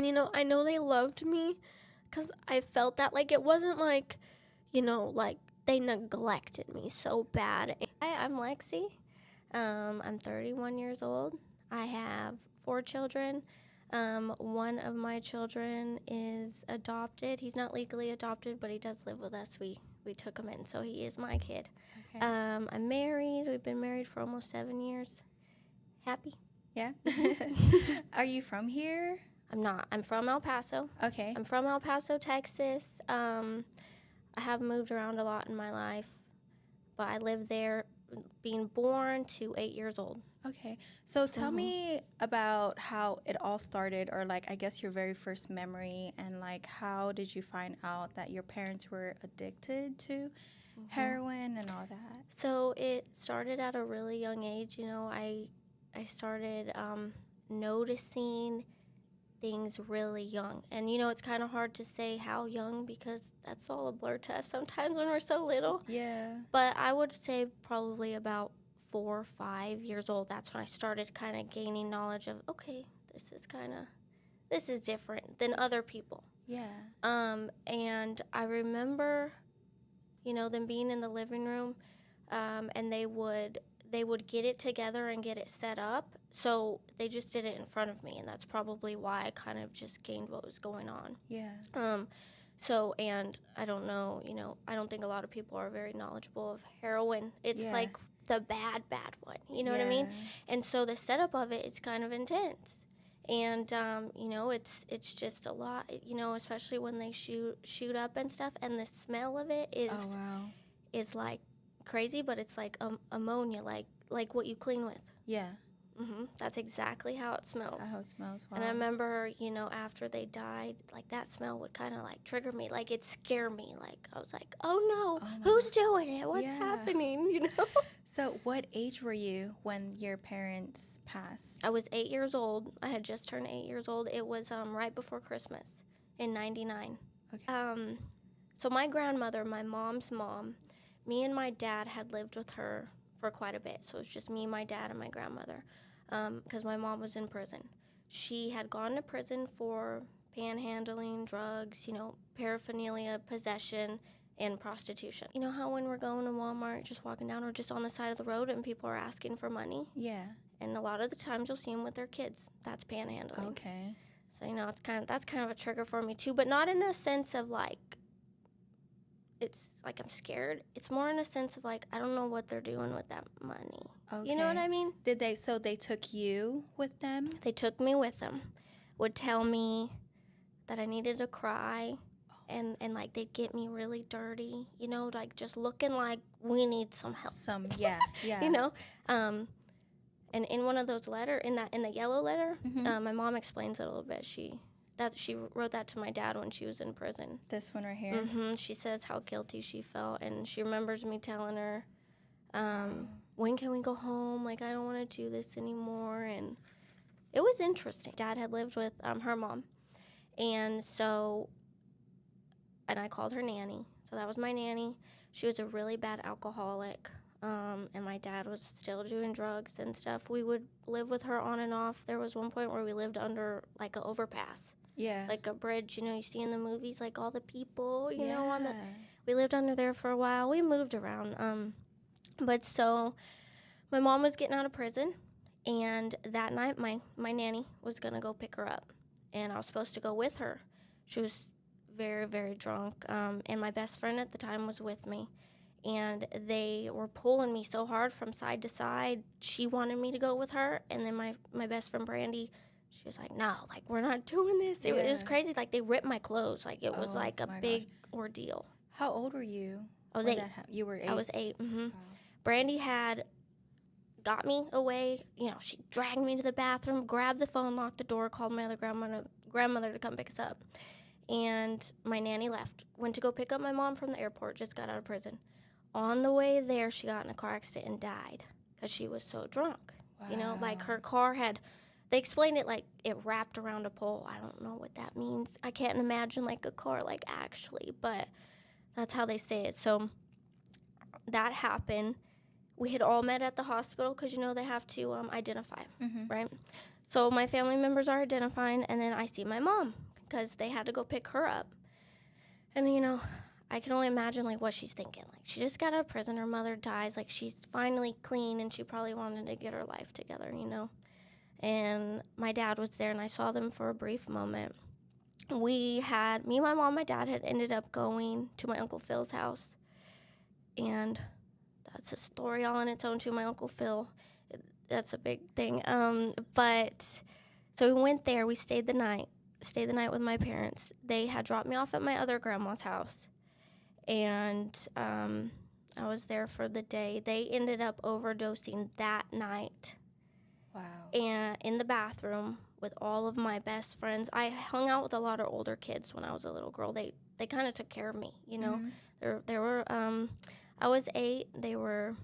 I know they loved me because I felt that. Like, it wasn't like, like they neglected me so bad. Hi, I'm Lexi. I'm 31 years old. I have 4 children. One of my children is adopted. He's not legally adopted, but he does live with us. We took him in, so he is my kid. Okay. I'm married. We've been married for almost 7 years. Happy? Yeah. Are you from here? I'm not. I'm from El Paso. Okay. I'm from El Paso, Texas. I have moved around a lot in my life, but I lived there being born to 8 years old. Okay. So tell me about how it all started, or like, I guess your very first memory, and like, how did you find out that your parents were addicted to heroin and all that? So it started at a really young age. I started noticing things really young. And, it's kind of hard to say how young because that's all a blur to us sometimes when we're so little. Yeah. But I would say probably about 4 or 5 years old. That's when I started kind of gaining knowledge of, okay, this is different than other people. Yeah. And I remember, them being in the living room, and they would get it together and get it set up. So they just did it in front of me, and that's probably why I kind of just gained what was going on. Yeah. And I don't know, I don't think a lot of people are very knowledgeable of heroin. It's like the bad one, you know what I mean? And so the setup of it is kind of intense. And, it's just a lot, especially when they shoot up and stuff. And the smell of it is like crazy, but it's like ammonia, like what you clean with. Yeah. That's exactly how it smells. How it smells. Wow. And I remember, after they died, like that smell would kind of like trigger me, like it scared me. Like I was like, oh no, who's doing it? What's happening? So what age were you when your parents passed? I was 8 years old. I had just turned 8 years old. It was right before Christmas in '99. Okay. So my grandmother, my mom's mom, me and my dad had lived with her for quite a bit. So it was just me, my dad, and my grandmother. Because my mom was in prison. She had gone to prison for panhandling, drugs, paraphernalia, possession, and prostitution. You know how when we're going to Walmart, just walking down or just on the side of the road and people are asking for money? Yeah. And a lot of the times you'll see them with their kids. That's panhandling. Okay. So, that's kind of a trigger for me too, but not in a sense of like, it's like I'm scared. It's more in a sense of like, I don't know what they're doing with that money. Okay. You know what I mean? So they took you with them? They took me with them. Would tell me that I needed to cry, and like they'd get me really dirty, like just looking like we need some help. Yeah. And in one of those letters, in the yellow letter, my mom explains it a little bit. She wrote that to my dad when she was in prison. This one right here? She says how guilty she felt, and she remembers me telling her, when can we go home? Like, I don't want to do this anymore. And it was interesting. Dad had lived with her mom, and I called her nanny. So that was my nanny. She was a really bad alcoholic, and my dad was still doing drugs and stuff. We would live with her on and off. There was one point where we lived under, like, an overpass. Yeah. Like a bridge, you see in the movies, like all the people, we lived under there for a while. We moved around. But so my mom was getting out of prison, and that night my nanny was going to go pick her up, and I was supposed to go with her. She was very, very drunk, and my best friend at the time was with me, and they were pulling me so hard from side to side. She wanted me to go with her, and then my best friend Brandy, she was like, no, like, we're not doing this. It was crazy. Like, they ripped my clothes. Like, it was like a big ordeal. How old were you? I was 8. You were 8? I was 8. Wow. Brandy had got me away. She dragged me to the bathroom, grabbed the phone, locked the door, called my other grandmother to come pick us up. And my nanny left. Went to go pick up my mom from the airport, just got out of prison. On the way there, she got in a car accident and died because she was so drunk. Wow. Like her car had... They explained it like it wrapped around a pole. I don't know what that means. I can't imagine like a car like actually, but that's how they say it. So that happened. We had all met at the hospital because, they have to identify, right? So my family members are identifying, and then I see my mom because they had to go pick her up. And, you know, I can only imagine, like, what she's thinking. Like, she just got out of prison. Her mother dies. Like, she's finally clean, and she probably wanted to get her life together, you know. And my dad was there, and I saw them for a brief moment. Me, my mom, my dad had ended up going to my Uncle Phil's house. And that's a story all on its own, too, my Uncle Phil. That's a big thing. But so we went there. We stayed the night with my parents. They had dropped me off at my other grandma's house. And I was there for the day. They ended up overdosing that night. Wow. And in the bathroom with all of my best friends. I hung out with a lot of older kids when I was a little girl. They kind of took care of me, you know. There were I was 8. They were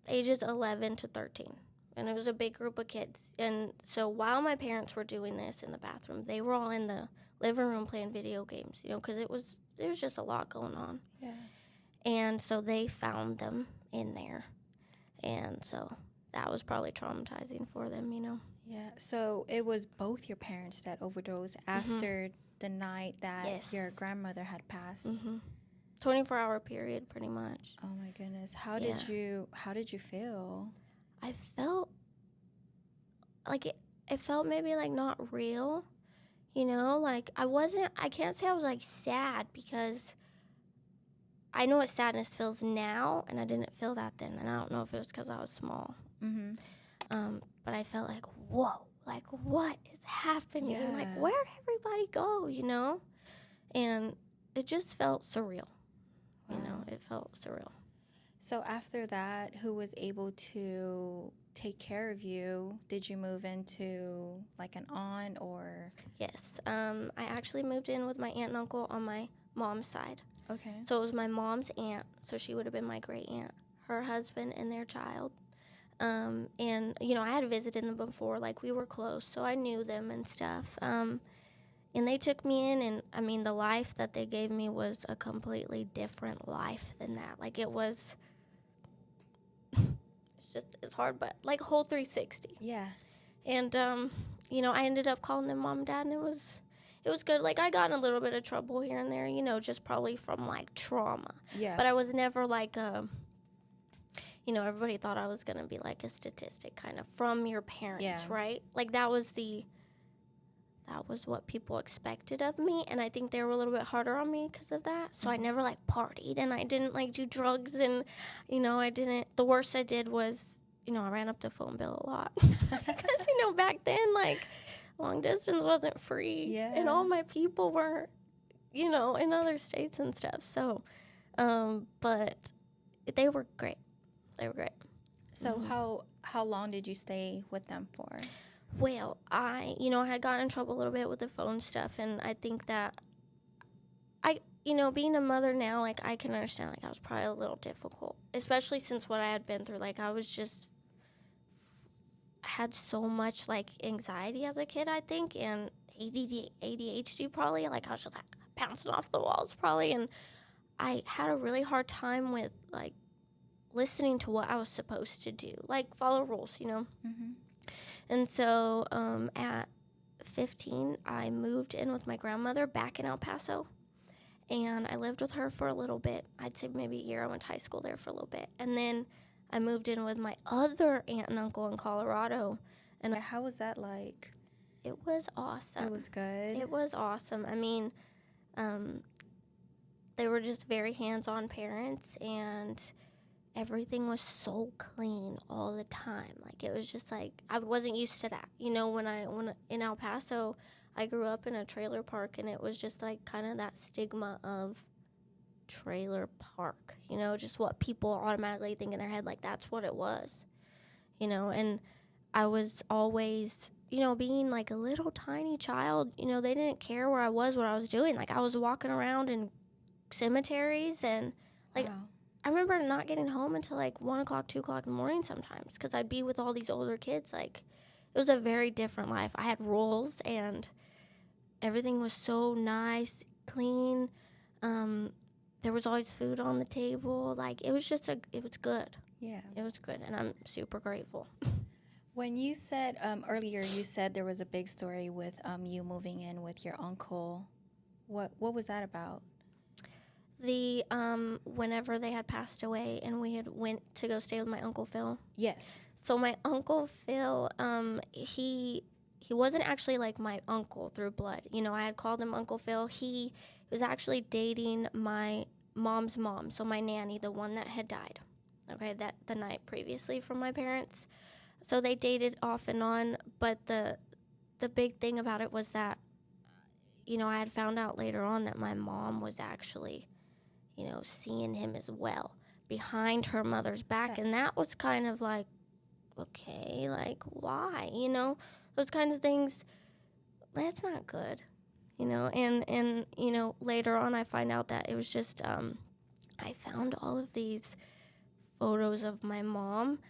ages 11 to 13. And it was a big group of kids. And so while my parents were doing this in the bathroom, they were all in the living room playing video games, you know, because there was just a lot going on. Yeah. And so they found them in there. And so that was probably traumatizing for them, you know. Yeah. So it was both your parents that overdosed after the night that your grandmother had passed. 24-hour period, pretty much. Oh my goodness. How did you feel? I felt like it felt maybe like not real, you know, like I can't say I was like sad, because I know what sadness feels now, and I didn't feel that then, and I don't know if it was because I was small. But I felt like, whoa, like what is happening? Yeah. Like, where'd everybody go, you know? And it just felt surreal. Wow. You know, it felt surreal. So after that, who was able to take care of you? Did you move into like an aunt or? Yes. I actually moved in with my aunt and uncle on my mom's side. Okay. So it was my mom's aunt, so she would have been my great aunt, her husband, and their child. And, you know, I had visited them before, like we were close, so I knew them and stuff. And they took me in, and, I mean, the life that they gave me was a completely different life than that. Like, it was, it's hard, but, like, whole 360. Yeah. And, you know, I ended up calling them mom and dad, and it was good. Like, I got in a little bit of trouble here and there, you know, just probably from, like, trauma. Yeah. But I was never, like, you know, everybody thought I was going to be, like, a statistic kind of from your parents, right? Like, that was what people expected of me, and I think they were a little bit harder on me because of that. So I never, like, partied, and I didn't, like, do drugs, and, you know, the worst I did was, you know, I ran up the phone bill a lot. Because, you know, back then, like, long distance wasn't free. Yeah. And all my people were, you know, in other states and stuff. So, but they were great. They were great. So how long did you stay with them for? Well, I had gotten in trouble a little bit with the phone stuff, and I think that you know, being a mother now, like, I can understand, like, I was probably a little difficult, especially since what I had been through. Like, I had so much, like, anxiety as a kid, I think, and ADHD probably. Like, I was just, like, bouncing off the walls probably, and I had a really hard time with, like, listening to what I was supposed to do, like, follow rules, you know? And so at 15, I moved in with my grandmother back in El Paso, and I lived with her for a little bit. I'd say maybe a year. I went to high school there for a little bit. And then I moved in with my other aunt and uncle in Colorado. And how was that like? It was awesome. It was good? It was awesome. I mean, they were just very hands-on parents, and everything was so clean all the time. Like, it was just like, I wasn't used to that. You know, when in El Paso, I grew up in a trailer park, and it was just like kind of that stigma of trailer park, you know, just what people automatically think in their head, like that's what it was, you know. And I was always, you know, being like a little tiny child, you know, they didn't care where I was, what I was doing. Like, I was walking around in cemeteries, and like, wow. I remember not getting home until like 1 o'clock, 2 o'clock in the morning sometimes, because I'd be with all these older kids. Like, it was a very different life. I had rules, and everything was so nice, clean. There was always food on the table. Like, it was just it was good. Yeah. It was good, and I'm super grateful. When you said earlier, you said there was a big story with you moving in with your uncle. What was that about? The whenever they had passed away and we had went to go stay with my Uncle Phil. Yes. So my Uncle Phil, he wasn't actually like my uncle through blood. You know, I had called him Uncle Phil. He was actually dating my mom's mom, so my nanny, the one that had died. Okay, that the night previously from my parents. So they dated off and on, but the big thing about it was that, you know, I had found out later on that my mom was actually, you know, seeing him as well behind her mother's back. And that was kind of like, okay, like, why? You know, those kinds of things, that's not good, you know. And you know, later on I find out that it was just, I found all of these photos of my mom,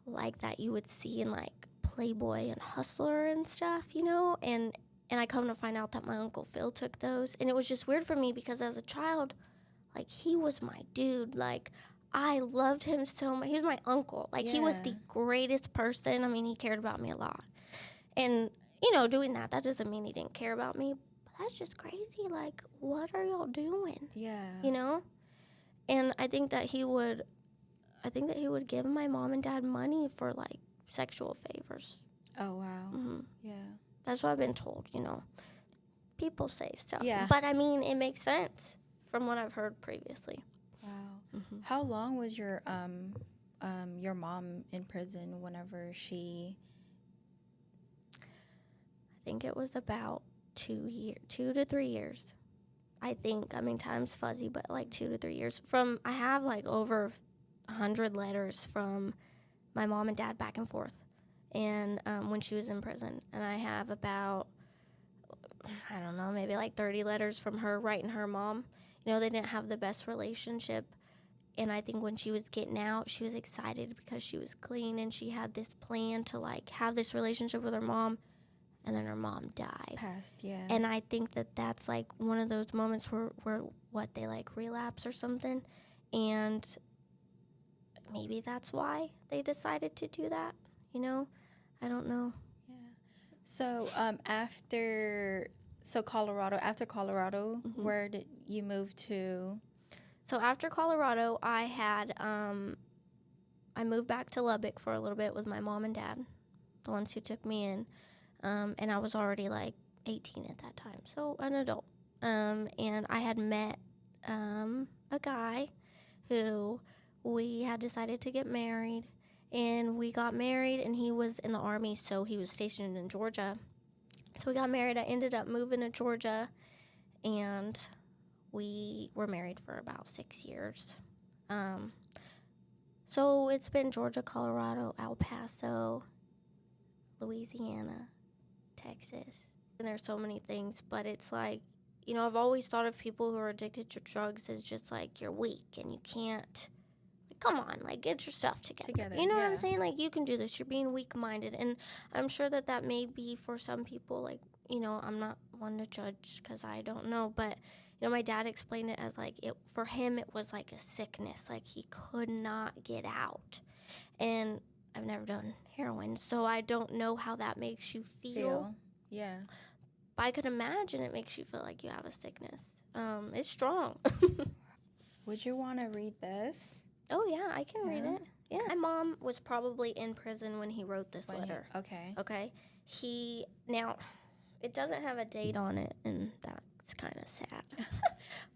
like that you would see in, like, Playboy and Hustler and stuff, you know, and I come to find out that my Uncle Phil took those. And it was just weird for me because as a child, like, he was my dude. Like, I loved him so much. He was my uncle. Like, he was the greatest person. I mean, he cared about me a lot. And, you know, doing that doesn't mean he didn't care about me. But that's just crazy. Like, what are y'all doing? Yeah. You know? And I think that he would give my mom and dad money for, like, sexual favors. Oh, wow. Mm-hmm. Yeah. That's what I've been told, you know. People say stuff. Yeah. But, I mean, it makes sense from what I've heard previously. Wow. Mm-hmm. How long was your mom in prison whenever she... I think it was about 2 to 3 years. I think. I mean, time's fuzzy, but like 2 to 3 years. I have like over 100 letters from my mom and dad back and forth, and when she was in prison. And I have about, I don't know, maybe like 30 letters from her writing her mom. You know, they didn't have the best relationship. And I think when she was getting out, she was excited because she was clean and she had this plan to, like, have this relationship with her mom. And then her mom died. Passed, yeah. And I think that that's, like, one of those moments where they, like, relapse or something. And maybe that's why they decided to do that, you know? I don't know. Yeah. So after Colorado, Mm-hmm. where did you move to? So after Colorado, I moved back to Lubbock for a little bit with my mom and dad, the ones who took me in. And I was already, like, 18 at that time, so an adult. And I had met a guy who we had decided to get married. And we got married, and he was in the Army, so he was stationed in Georgia. So we got married. I ended up moving to Georgia, and we were married for about 6 years. So it's been Georgia, Colorado, El Paso, Louisiana, Texas. And there's so many things, but it's like, you know, I've always thought of people who are addicted to drugs as just like, you're weak and you can't, like, come on, like, get your stuff together. You know what I'm saying? Like, you can do this. You're being weak-minded. And I'm sure that may be for some people, like, you know, I'm not one to judge because I don't know, but, you know, my dad explained it as, like, for him it was like a sickness, like he could not get out. And I've never done heroin, so I don't know how that makes you feel. Yeah. But I could imagine it makes you feel like you have a sickness. It's strong. Would you want to read this? Oh, yeah, I can read it. Yeah. My mom was probably in prison when he wrote this letter. Okay. Now, it doesn't have a date on it, and that's kind of sad.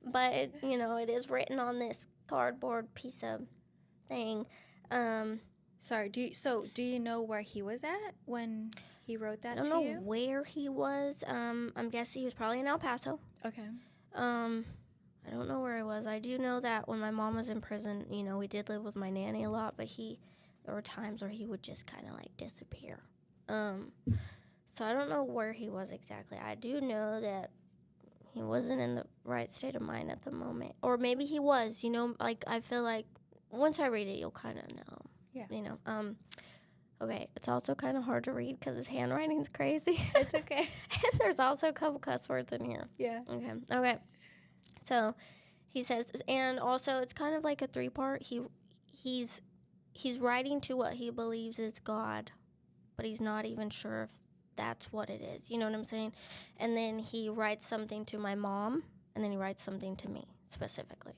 But, it is written on this cardboard piece of thing. Sorry, do you know where he was at when he wrote that to you? I don't know where he was. I'm guessing he was probably in El Paso. Okay. I don't know where he was. I do know that when my mom was in prison, we did live with my nanny a lot, but there were times where he would just kind of like disappear. So I don't know where he was exactly. I do know that he wasn't in the right state of mind at the moment. Or maybe he was, like I feel like once I read it, you'll kind of know. Yeah. Okay, it's also kind of hard to read because his handwriting's crazy. It's okay. And there's also a couple cuss words in here. Yeah. Okay. So he says, and also it's kind of like a 3-part. He's writing to what he believes is God, but he's not even sure if that's what it is. You know what I'm saying? And then he writes something to my mom, and then he writes something to me specifically.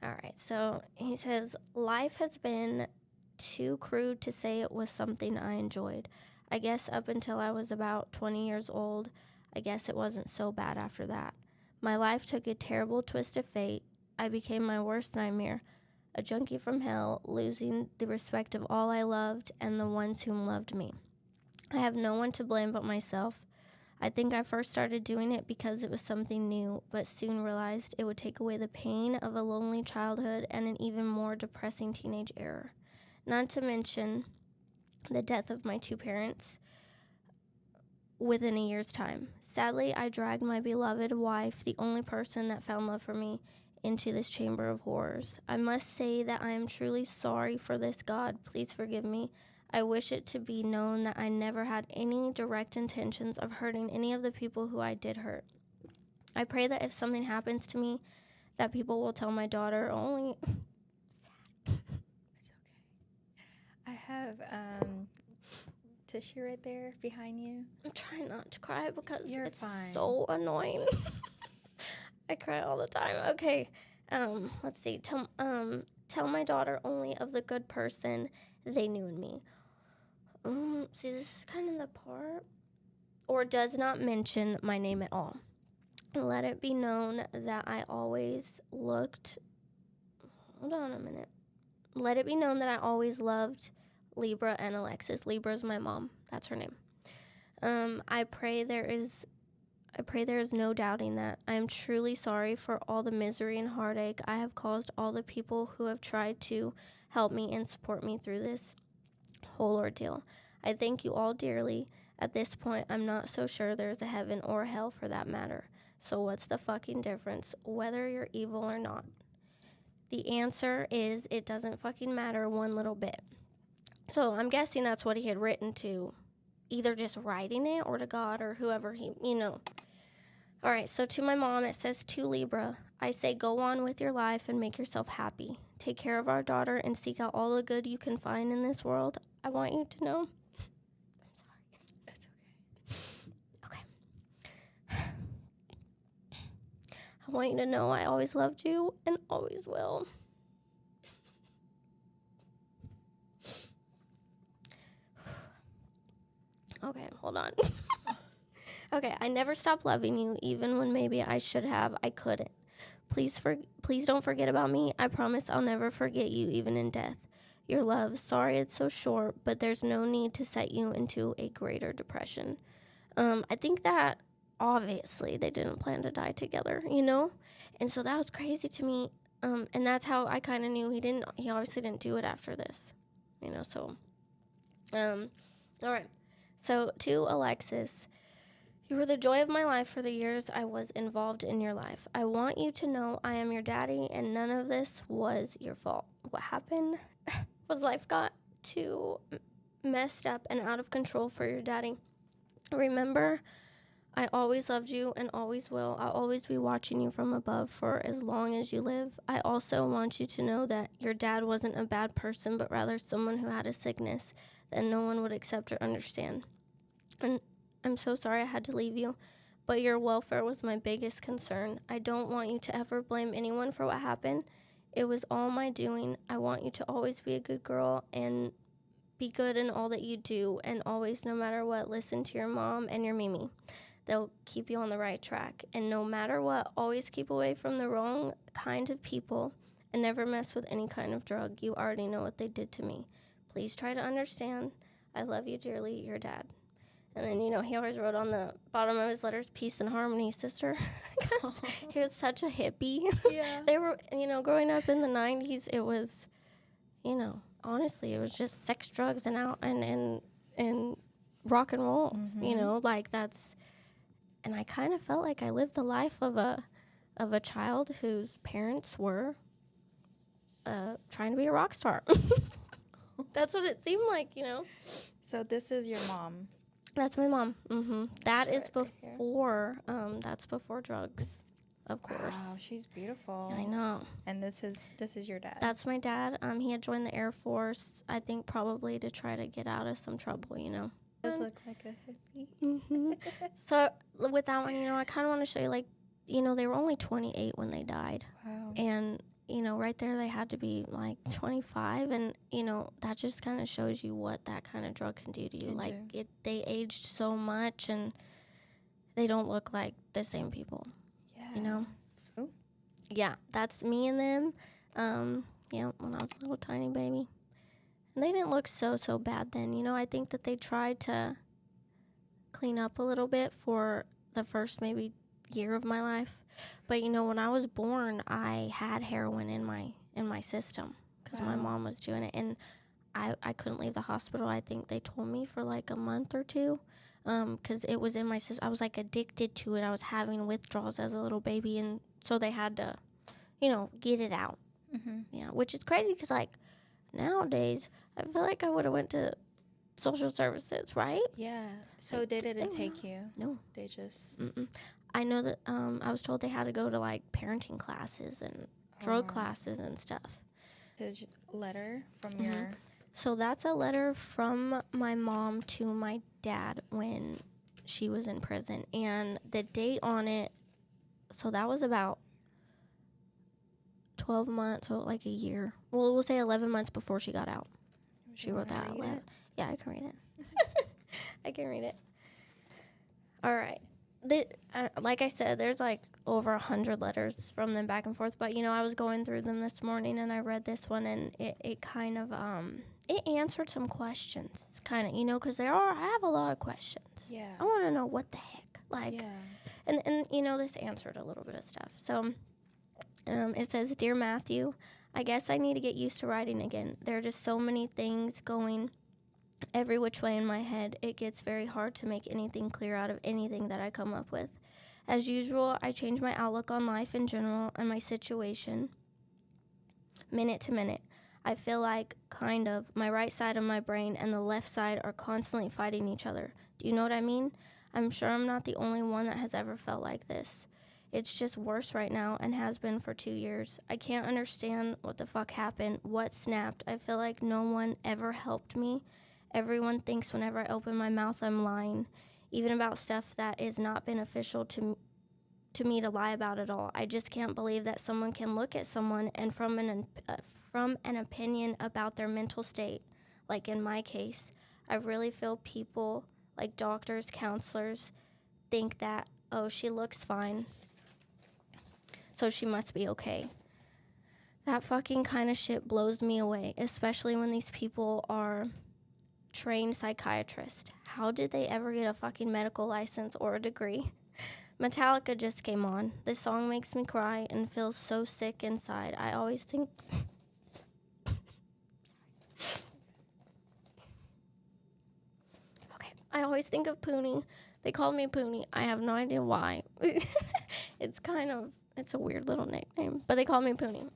All right, so he says, life has been too crude to say it was something I enjoyed. I guess up until I was about 20 years old, I guess it wasn't so bad after that. My life took a terrible twist of fate. I became my worst nightmare, a junkie from hell, losing the respect of all I loved and the ones whom loved me. I have no one to blame but myself. I think I first started doing it because it was something new, but soon realized it would take away the pain of a lonely childhood and an even more depressing teenage era. Not to mention the death of my 2 parents within a year's time. Sadly, I dragged my beloved wife, the only person that found love for me, into this chamber of horrors. I must say that I am truly sorry for this, God. Please forgive me. I wish it to be known that I never had any direct intentions of hurting any of the people who I did hurt. I pray that if something happens to me, that people will tell my daughter only. It's okay. I have tissue right there behind you. I'm trying not to cry because it's fine. so annoying. I cry all the time. Okay, let's see. Tell my daughter only of the good person they knew in me. See, this is kind of the part. Or does not mention my name at all. Let it be known that I always looked. Hold on a minute. Let it be known that I always loved Libra and Alexis. Libra is my mom. That's her name. I pray there is no doubting that. I am truly sorry for all the misery and heartache I have caused all the people who have tried to help me and support me through this whole ordeal. I thank you all dearly. At this point, I'm not so sure there's a heaven or hell for that matter. So what's the fucking difference, whether you're evil or not? The answer is it doesn't fucking matter one little bit. So I'm guessing that's what he had written to, either just writing it or to God or whoever he. All right, so to my mom, it says, to Libra, I say go on with your life and make yourself happy. Take care of our daughter and seek out all the good you can find in this world. I want you to know. I'm sorry. It's okay. Okay. I want you to know I always loved you and always will. Okay, hold on. Okay, I never stopped loving you, even when maybe I should have. I couldn't. Please don't forget about me. I promise I'll never forget you, even in death. Your love. Sorry it's so short, but there's no need to set you into a greater depression. I think that obviously they didn't plan to die together, And so that was crazy to me. And that's how I kind of knew he obviously didn't do it after this, so. All right. So to Alexis, you were the joy of my life for the years I was involved in your life. I want you to know I am your daddy, and none of this was your fault. What happened was life got too messed up and out of control for your daddy. Remember, I always loved you and always will. I'll always be watching you from above for as long as you live. I also want you to know that your dad wasn't a bad person, but rather someone who had a sickness that no one would accept or understand. And I'm so sorry I had to leave you, but your welfare was my biggest concern. I don't want you to ever blame anyone for what happened. It was all my doing. I want you to always be a good girl and be good in all that you do, and always, no matter what, listen to your mom and your Mimi. They'll keep you on the right track. And no matter what, always keep away from the wrong kind of people and never mess with any kind of drug. You already know what they did to me. Please try to understand. I love you dearly, your dad. And then, he always wrote on the bottom of his letters, peace and harmony, sister. Because he was such a hippie. Yeah. They were, growing up in the 90s, it was, honestly, it was just sex, drugs, and rock and roll. Mm-hmm. That's, and I kind of felt like I lived the life of a child whose parents were trying to be a rock star. That's what it seemed like, So this is your mom. That's my mom. That is Right here. before. That's before drugs. of course. Wow, she's beautiful. I know. And this is your dad. That's my dad. He had joined the Air Force, I think probably to try to get out of some trouble, you know. Does look like a hippie. Mm-hmm. So with that one, you know, I kind of want to show you, like, you know, they were only 28 when they died. Wow. And, you know, right there they had to be like 25. And, you know, that just kind of shows you what that kind of drug can do to you. Like, they aged so much and they don't look like the same people. Yeah. You know? Ooh. Yeah, that's me and them. Yeah, when I was a little tiny baby. And they didn't look so bad then. You know, I think that they tried to clean up a little bit for the first maybe year of my life. But, you know, when I was born, I had heroin in my system because my mom was doing it. And I couldn't leave the hospital. I think they told me for like a month or two because it was in my system. I was like addicted to it. I was having withdrawals as a little baby. And so they had to, you know, get it out. Mm-hmm. Yeah, which is crazy because, like, nowadays, I feel like I would have went to social services, right? Yeah. So they didn't take you? No. They just... Mm-mm. I know that I was told they had to go to, like, parenting classes and drug classes and stuff. There's a letter from your... So that's a letter from my mom to my dad when she was in prison. And the date on it, so that was about 12 months, so like a year. Well, we'll say 11 months before she got out. She wrote that letter. Yeah, I can read it. I can read it. All right. Like I said, there's like over 100 letters from them back and forth. But, you know, I was going through them this morning and I read this one and it kind of, it answered some questions. It's kind of, you know, because I have a lot of questions. Yeah. I want to know what the heck. Like, yeah. And, you know, this answered a little bit of stuff. So it says, Dear Matthew, I guess I need to get used to writing again. There are just so many things going every which way in my head. It gets very hard to make anything clear out of anything that I come up with. As usual, I change my outlook on life in general and my situation minute to minute. I feel like, kind of, my right side of my brain and the left side are constantly fighting each other. Do you know what I mean? I'm sure I'm not the only one that has ever felt like this. It's just worse right now and has been for 2 years. I can't understand what the fuck happened, what snapped. I feel like no one ever helped me. Everyone thinks whenever I open my mouth I'm lying, even about stuff that is not beneficial to me to lie about at all. I just can't believe that someone can look at someone and from an opinion about their mental state, like in my case, I really feel people like doctors, counselors, think that, oh, she looks fine, so she must be okay. That fucking kind of shit blows me away, especially when these people are trained psychiatrists. How did they ever get a fucking medical license or a degree? Metallica just came on. This song makes me cry and feels so sick inside. I always think... Okay. I always think of Poonie. They called me Poonie. I have no idea why. It's a weird little nickname, but they call me Poonie.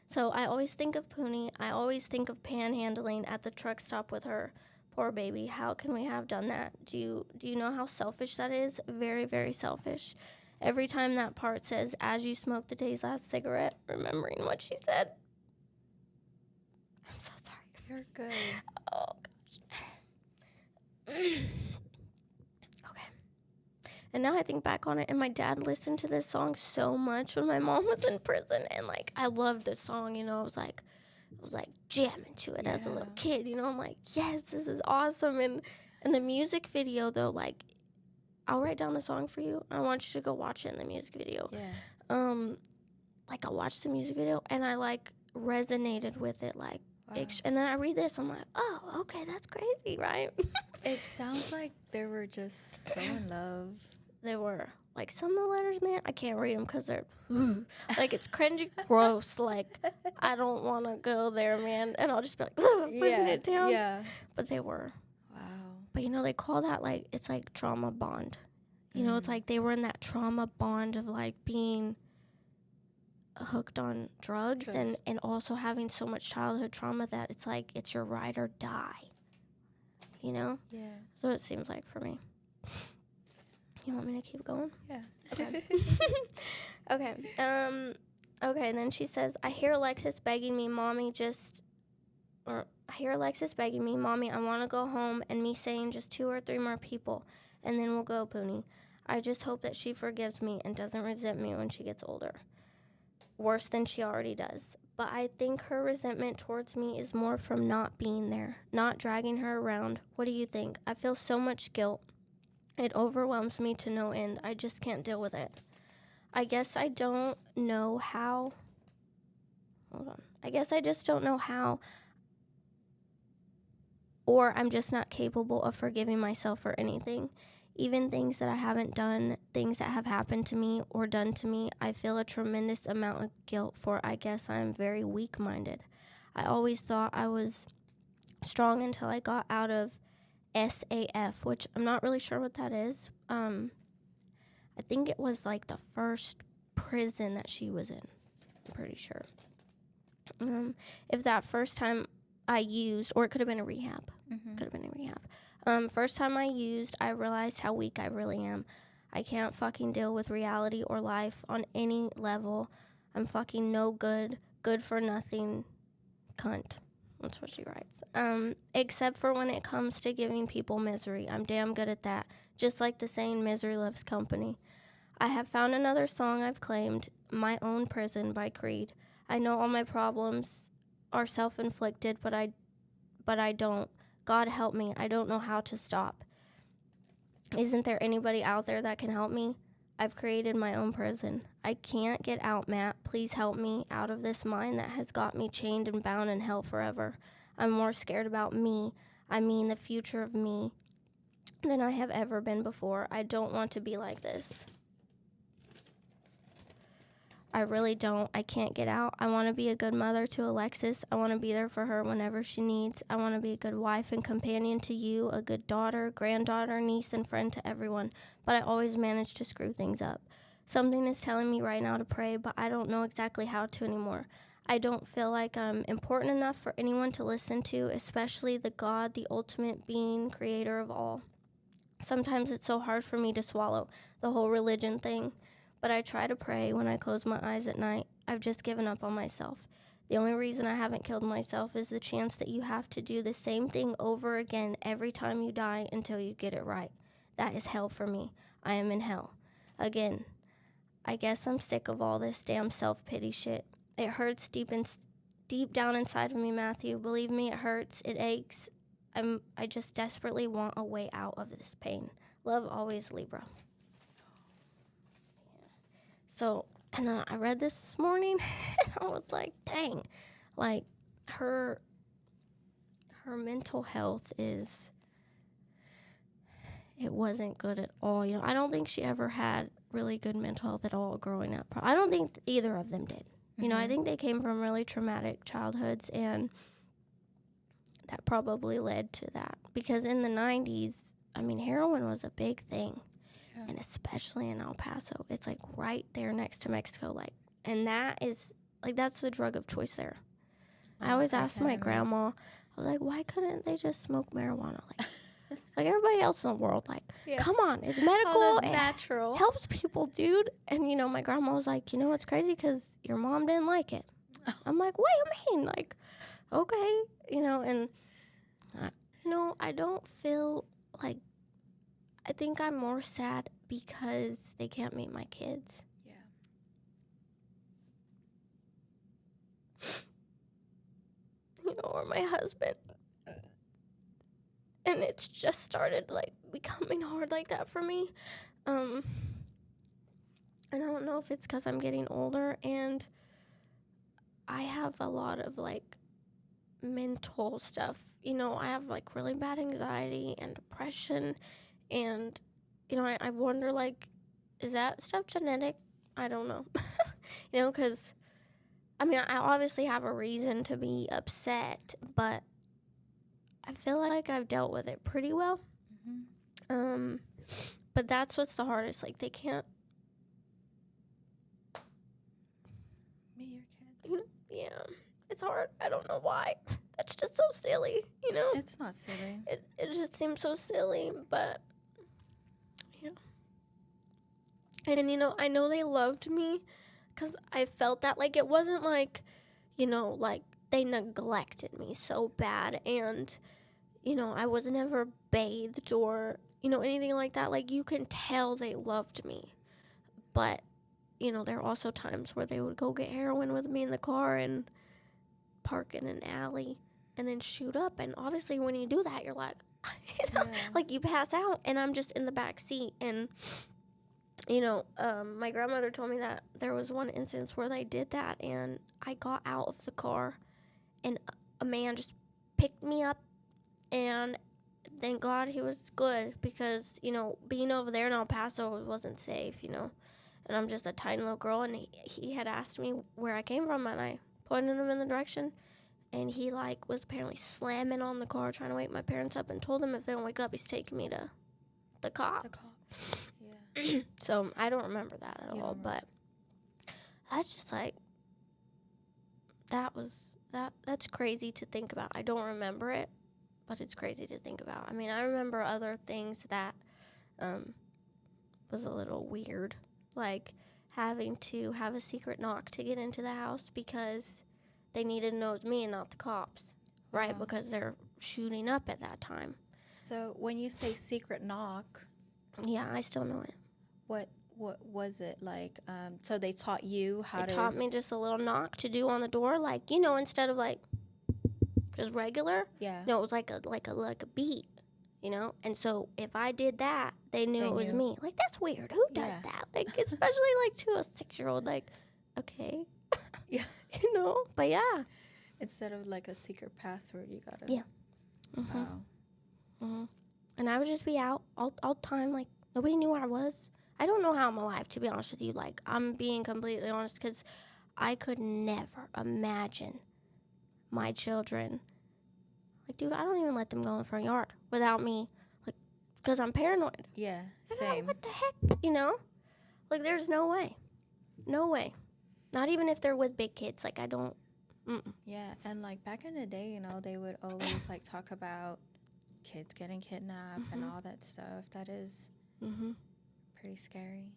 So I always think of Poonie. I always think of panhandling at the truck stop with her. Poor baby. How can we have done that? Do you know how selfish that is? Very, very selfish. Every time that part says, as you smoke the day's last cigarette, remembering what she said. I'm so sorry. You're good. Oh, gosh. Okay. And now I think back on it, and my dad listened to this song so much when my mom was in prison, and, like, I loved this song, you know. I was like jamming to it as a little kid, you know. I'm like, yes, this is awesome. And the music video, though, like, I'll write down the song for you. I want you to go watch it in the music video. Yeah. Like, I watched the music video, and I, like, resonated with it, like, wow. And then I read this, I'm like, oh, okay, that's crazy, right? It sounds like they were just so in love. They were. Like, some of the letters, man, I can't read them because they're, like, it's cringy, gross. Like, I don't want to go there, man. And I'll just be like, putting it down. Yeah. But they were. Wow. But, you know, they call that, like, it's like trauma bond. You know, it's like they were in that trauma bond of, like, being hooked on drugs. And also having so much childhood trauma that it's like it's your ride or die. You know? Yeah. That's what it seems like for me. You want me to keep going? Yeah. Okay. Okay. Okay, and then she says, I hear Alexis begging me, Mommy, I want to go home, and me saying just 2 or 3 more people, and then we'll go, Poonie. I just hope that she forgives me and doesn't resent me when she gets older. Worse than she already does. But I think her resentment towards me is more from not being there, not dragging her around. What do you think? I feel so much guilt. It overwhelms me to no end. I just can't deal with it. I guess I don't know how. Hold on. I guess I just don't know how. Or I'm just not capable of forgiving myself for anything. Even things that I haven't done, things that have happened to me or done to me, I feel a tremendous amount of guilt for. I guess I'm very weak-minded. I always thought I was strong until I got out of SAF, which I'm not really sure what that is. I think it was like the first prison that she was in. I'm pretty sure. If that first time I used, or it could have been a rehab. Could have been a rehab. First time I used, I realized how weak I really am. I can't fucking deal with reality or life on any level. I'm fucking no good, good for nothing, cunt. That's what she writes. Except for when it comes to giving people misery. I'm damn good at that. Just like the saying, misery loves company. I have found another song I've claimed, My Own Prison by Creed. I know all my problems are self-inflicted, but I don't. God help me. I don't know how to stop. Isn't there anybody out there that can help me? I've created my own prison. I can't get out, Matt. Please help me out of this mind that has got me chained and bound in hell forever. I'm more scared about me, I mean the future of me, than I have ever been before. I don't want to be like this. I really don't. I can't get out. I want to be a good mother to Alexis. I want to be there for her whenever she needs. I want to be a good wife and companion to you, a good daughter, granddaughter, niece, and friend to everyone. But I always manage to screw things up. Something is telling me right now to pray, but I don't know exactly how to anymore. I don't feel like I'm important enough for anyone to listen to, especially the God, the ultimate being, creator of all. Sometimes it's so hard for me to swallow the whole religion thing. But I try to pray when I close my eyes at night. I've just given up on myself. The only reason I haven't killed myself is the chance that you have to do the same thing over again every time you die until you get it right. That is hell for me. I am in hell. Again, I guess I'm sick of all this damn self-pity shit. It hurts deep down inside of me, Matthew. Believe me, it hurts. It aches. I just desperately want a way out of this pain. Love always, Libra. So, and then I read this morning, and I was like, dang, like, her mental health it wasn't good at all. You know, I don't think she ever had really good mental health at all growing up. I don't think either of them did. You know, I think they came from really traumatic childhoods, and that probably led to that. Because in the 90s, I mean, heroin was a big thing. And especially in El Paso, it's like right there next to Mexico, like, and that is like that's the drug of choice there. I always asked my grandma, I was like, why couldn't they just smoke marijuana like everybody else in the world? Like, come on, it's medical, and natural, helps people, dude. And you know, my grandma was like, you know, it's crazy because your mom didn't like it. I'm like, what do you mean? Like, okay, you know, and I don't feel like. I think I'm more sad because they can't meet my kids. Yeah. You know, or my husband. And it's just started, like, becoming hard like that for me. And I don't know if it's because I'm getting older and I have a lot of, like, mental stuff. You know, I have, like, really bad anxiety and depression. And, you know, I wonder, like, is that stuff genetic? I don't know. You know, because, I mean, I obviously have a reason to be upset, but I feel like I've dealt with it pretty well. But that's what's the hardest. Like, they can't meet your kids. Yeah, it's hard. I don't know why. That's just so silly, you know? It's not silly. It just seems so silly, but... And, I know they loved me because I felt that. Like, it wasn't like, like they neglected me so bad. And, I was never bathed or, anything like that. Like, you can tell they loved me. But, there are also times where they would go get heroin with me in the car and park in an alley and then shoot up. And obviously when you do that, you're like, like you pass out, and I'm just in the back seat. And my grandmother told me that there was one instance where they did that, and I got out of the car and a man just picked me up, and thank God he was good, because being over there in El Paso wasn't safe, and I'm just a tiny little girl. And he had asked me where I came from, and I pointed him in the direction. And he, was apparently slamming on the car trying to wake my parents up, and told them if they don't wake up, he's taking me to the cops. Yeah. So I don't remember that at all. But that's just, that's crazy to think about. I don't remember it, but it's crazy to think about. I mean, I remember other things that was a little weird, like having to have a secret knock to get into the house because they needed to know it was me and not the cops, right? Because they're shooting up at that time. So when you say secret knock, yeah, I still know it. What was it like? So they taught you how to... They taught me just a little knock to do on the door, instead of just regular. Yeah. No, it was like a beat, And so if I did that, they knew it was me. Like, that's weird. Who does that? Especially to a 6-year-old. Okay. Yeah. But yeah. Instead of a secret password, you gotta... Yeah. Mm-hmm. Wow. Mm-hmm. And I would just be out all the time. Nobody knew where I was. I don't know how I'm alive, to be honest with you. I'm being completely honest, because I could never imagine my children. Dude, I don't even let them go in the front yard without me, because I'm paranoid. Yeah, same. What the heck, there's no way. No way. Not even if they're with big kids. I don't. Mm-mm. Yeah, and back in the day, they would always talk about kids getting kidnapped and all that stuff. That is pretty scary.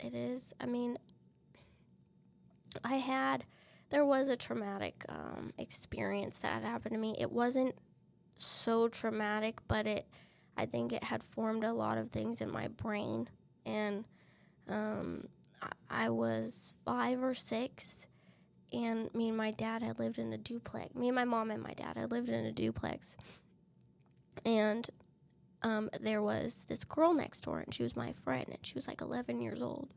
It is. I mean, there was a traumatic experience that happened to me. It wasn't so traumatic, but I think it had formed a lot of things in my brain. And I was 5 or 6, and me and my dad had lived in a duplex. Me and my mom and my dad had lived in a duplex. And there was this girl next door, and she was my friend, and she was 11 years old.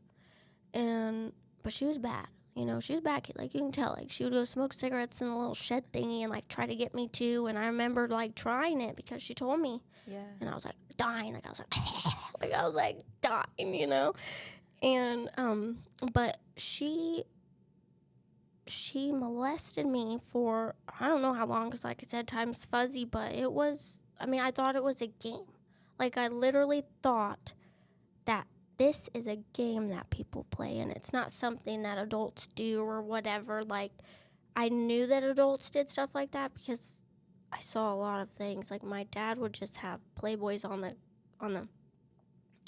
But she was bad. She was bad kid. You can tell. She would go smoke cigarettes in a little shed thingy and try to get me too. And I remember trying it because she told me. Yeah. And I was dying. I was dying, And but she molested me for, I don't know how long, because like I said, time's fuzzy, but it was, I thought it was a game. I literally thought that this is a game that people play, and it's not something that adults do or whatever. I knew that adults did stuff like that because I saw a lot of things. My dad would just have Playboys on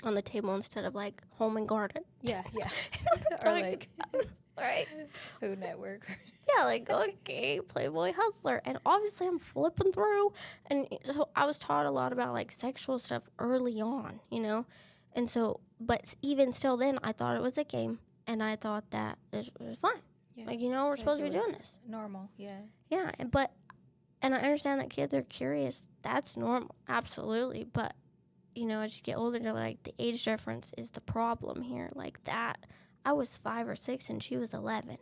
the table instead of Home and Garden. Yeah. Or right, Food Network. Yeah, okay, Playboy Hustler. And obviously I'm flipping through, and so I was taught a lot about sexual stuff early on, And so, but even still then, I thought it was a game, and I thought that this was fine. Yeah. We're supposed to be doing this. Normal, yeah. Yeah, and I understand that kids are curious. That's normal, absolutely. But, as you get older, you're the age difference is the problem here. That, I was 5 or 6, and she was 11.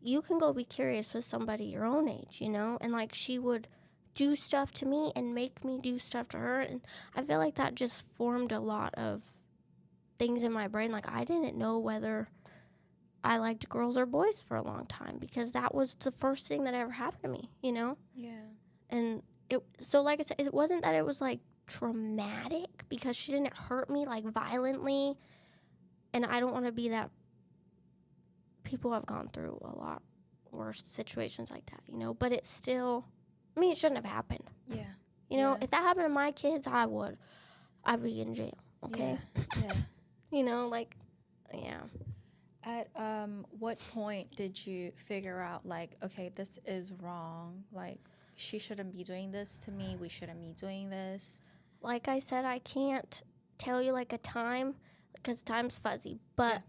You can go be curious with somebody your own age, And, she would do stuff to me and make me do stuff to her. And I feel that just formed a lot of things in my brain. I didn't know whether I liked girls or boys for a long time, because that was the first thing that ever happened to me, Yeah. And so like I said, it wasn't that it was traumatic, because she didn't hurt me violently. And I don't want to be that. People have gone through a lot worse situations like that, But it's still, it shouldn't have happened. Yeah. If that happened to my kids, I'd be in jail, okay? Yeah. Yeah. At what point did you figure out, like, okay, this is wrong? Like, she shouldn't be doing this to me. We shouldn't be doing this. Like I said, I can't tell you like a time because time's fuzzy. But,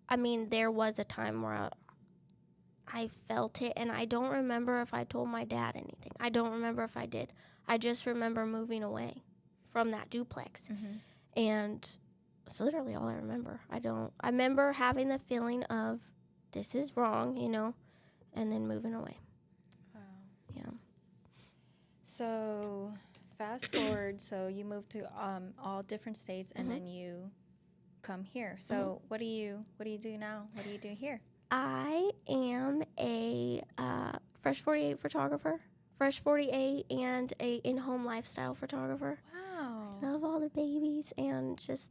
I mean, there was a time where I felt it, and I don't remember if I told my dad anything. I don't remember if I did. I just remember moving away from that duplex. And it's literally all I remember. I remember having the feeling of this is wrong, you know, and then moving away. Wow. Yeah. So fast forward, so you moved to all different states, and then you come here. So what do you do now? What do you do here? I am a Fresh 48 photographer, Fresh 48, and a in-home lifestyle photographer. Wow. I love all the babies, and just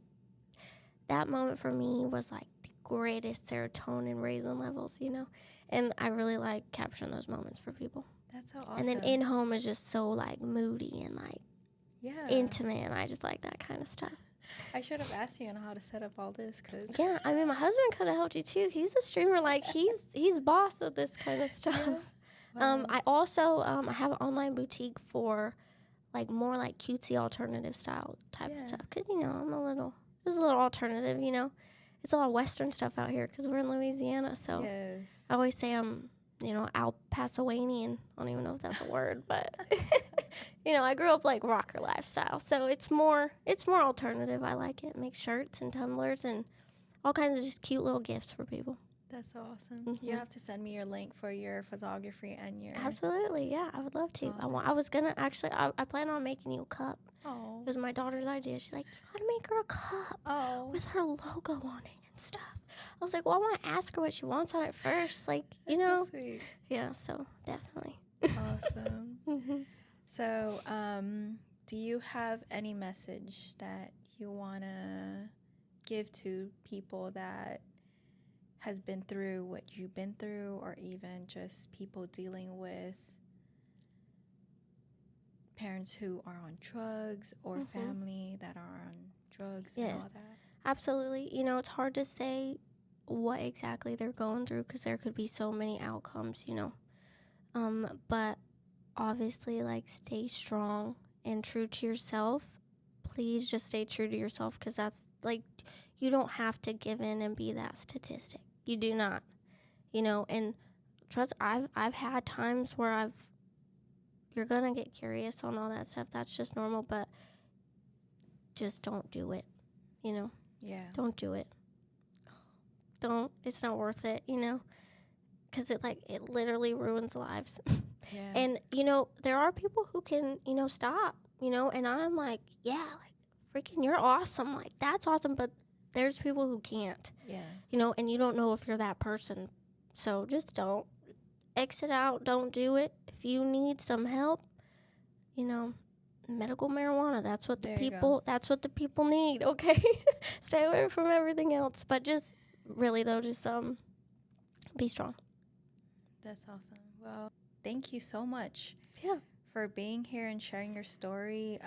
that moment for me was like the greatest serotonin raising levels, you know, and I really like capturing those moments for people. That's so awesome. And then in-home is just so like moody and like intimate, and I just like that kind of stuff. I should have asked you on how to set up all this, cause yeah, I mean, my husband could have helped you too. He's a streamer, like he's boss of this kind of stuff. Wow. I also I have an online boutique for like more like cutesy alternative style type of stuff, because you know I'm a little alternative, you know. It's a lot of Western stuff out here because we're in Louisiana, so I always say I'm, you know, Al Pasoanian. I don't even know if that's a word, but you know, I grew up like rocker lifestyle, so it's more alternative. I like it. Make shirts and tumblers and all kinds of just cute little gifts for people. That's so awesome. You have to send me your link for your photography and your... Absolutely, yeah, I would love to. I was gonna actually, I plan on making you a cup. Oh. It was my daughter's idea. She's like, you gotta make her a cup with her logo on it and stuff. I was like, well, I want to ask her what she wants on it first, like, you know. So sweet. Yeah, so definitely. Awesome. So, do you have any message that you wanna give to people that has been through what you've been through, or even just people dealing with parents who are on drugs or family that are on drugs and all that? Absolutely. You know, it's hard to say what exactly they're going through because there could be so many outcomes, you know. But obviously, like, stay strong and true to yourself. Please just stay true to yourself, because that's, like, you don't have to give in and be that statistic. You do not, you know, and trust, I've had times where you're going to get curious on all that stuff. That's just normal, but just don't do it, you know? Yeah. Don't do it. It's not worth it, you know? Because it literally ruins lives. Yeah. And, you know, there are people who can, you know, stop, you know, and I'm like, yeah, like, freaking, you're awesome. Like, that's awesome, but there's people who can't. Yeah. You know, and you don't know if you're that person. So just don't. Exit out. Don't do it. If you need some help, you know, medical marijuana, that's what that's what the people need, okay? Stay away from everything else. But just really though, just be strong. That's awesome. Well, thank you so much. Yeah. For being here and sharing your story.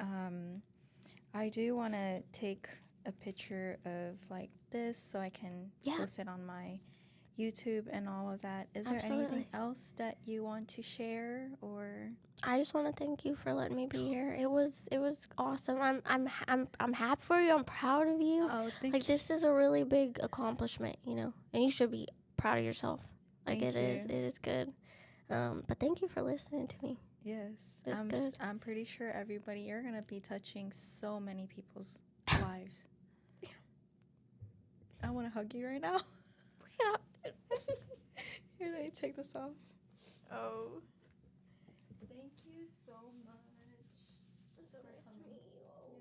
I do want to take a picture of like this so I can post it on my YouTube and all of that. Is there anything else that you want to share, or? I just want to thank you for letting me be here. It was awesome. I'm happy for you. I'm proud of you. Oh, thank you. This is a really big accomplishment, you know, and you should be proud of yourself. Like it is good. But thank you for listening to me. Yes, I'm pretty sure everybody, you're gonna be touching so many people's lives. Yeah. I want to hug you right now. Yeah. Here, let me take this off. Oh. Thank you so much. It's so nice to meet you. Oh,